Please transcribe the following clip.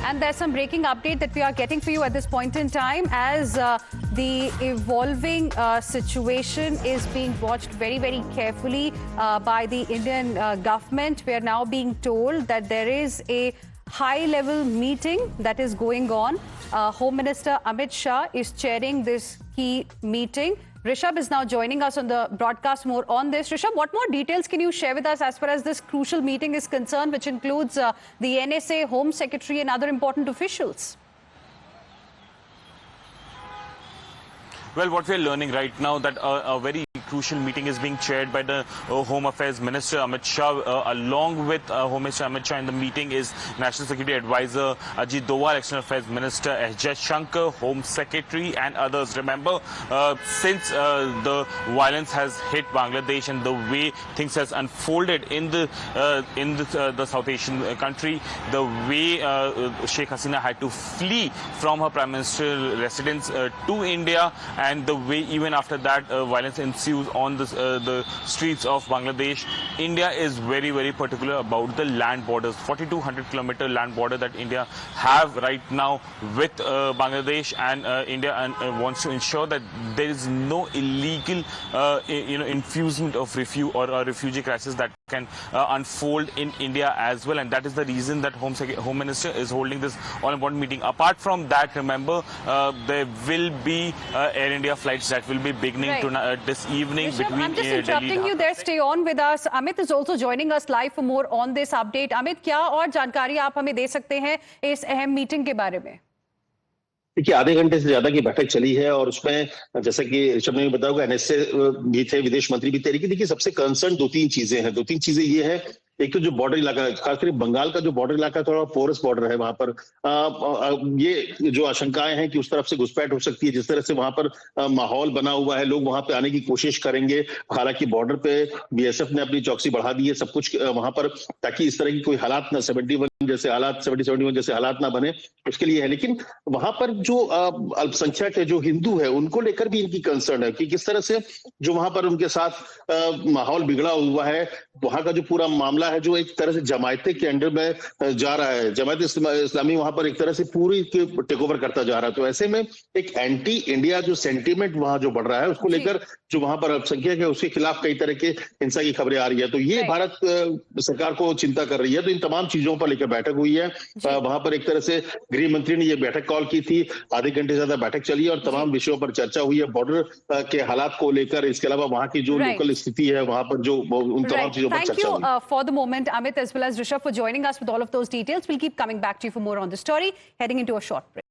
And there's some breaking update that we are getting for you at this point in time as the evolving situation is being watched very, very carefully by the Indian government. We are now being told that there is a high-level meeting that is going on. Home Minister Amit Shah is chairing this key meeting. Rishabh is now joining us on the broadcast more on this. Rishabh, what more details can you share with us as far as this crucial meeting is concerned, which includes the NSA, Home Secretary and other important officials? Well, what we're learning right now that a very crucial meeting is being chaired by the Home Affairs Minister Amit Shah. Along with Home Minister Amit Shah in the meeting is National Security Advisor Ajit Doval, External Affairs Minister S. Jaishankar, Home Secretary and others. Remember, since the violence has hit Bangladesh and the way things has unfolded in the South Asian country, the way Sheikh Hasina had to flee from her Prime Minister residence to India, and the way even after that violence ensues on the streets of Bangladesh. India is very, very particular about the land borders, 4,200-kilometer land border that India have right now with Bangladesh, and India wants to ensure that there is no illegal infusement of refugee crisis that can unfold in India as well, and that is the reason that Home Minister is holding this all-important meeting. Apart from that, remember, there will be Air India flights that will be beginning this evening. Rishabh, I'm just interrupting you there. Stay on with us. Amit is also joining us live for more on this update. Amit, क्या और जानकारी आप हमें दे सकते हैं इस अहम meeting के बारे में? देखिए, आधे घंटे से ज्यादा की बैठक चली है और उसमें जैसा कि ऋषभ ने बताया, एनएसए भी थे, विदेश मंत्री भी थे। लेकिन देखिए, सबसे कंसर्न दो तीन चीजें हैं। दो तीन चीजें ये है, एक तो जो बॉर्डर इलाका, खासकर बंगाल का जो बॉर्डर इलाका थोड़ा पोरस बॉर्डर है, वहां पर ये जो आशंकाएं हैं कि उस तरफ से घुसपैठ हो सकती है, जिस तरह से वहां पर माहौल बना हुआ है, लोग वहां पे आने की कोशिश करेंगे। हालांकि बॉर्डर पे बीएसएफ ने अपनी चौकसी बढ़ा दी है, सब कुछ वहां पर, ताकि इस तरह की कोई हालात ना 71 जैसे हालात 71 जैसे हालात ना बने, उसके लिए है। लेकिन वहां पर जो अल्पसंख्यक है, जो हिंदू है, उनको लेकर भी इनकी कंसर्न है कि किस तरह से जो वहां पर उनके साथ माहौल बिगड़ा हुआ है, वहां का जो पूरा मामला है, जो एक तरह से जमायते के अंडर में जा रहा है, जमायत इस्लामी वहां पर एक तरह से पूरी टेक ओवर करता जा रहा है। तो ऐसे में एक एंटी इंडिया जो सेंटीमेंट वहां जो बढ़ रहा है, उसको लेकर जो वहां पर अल्पसंख्यक है, उसके खिलाफ कई तरह के हिंसा की खबरें आ रही है। तो ये भारत सरकार को चिंता कर रही है। तो इन तमाम चीजों पर लेकर बैठक हुई है। वहां पर एक तरह से गृह मंत्री ने ये बैठक कॉल की थी, आधे घंटे से ज्यादा बैठक चली है और तमाम विषयों पर चर्चा हुई है, बॉर्डर के हालात को लेकर, इसके अलावा वहां की जो लोकल स्थिति है, वहां पर जो उन तमाम चीजों पर चर्चा हुई। moment, Amit, as well as Rishabh, for joining us with all of those details. We'll keep coming back to you for more on the story, heading into a short break.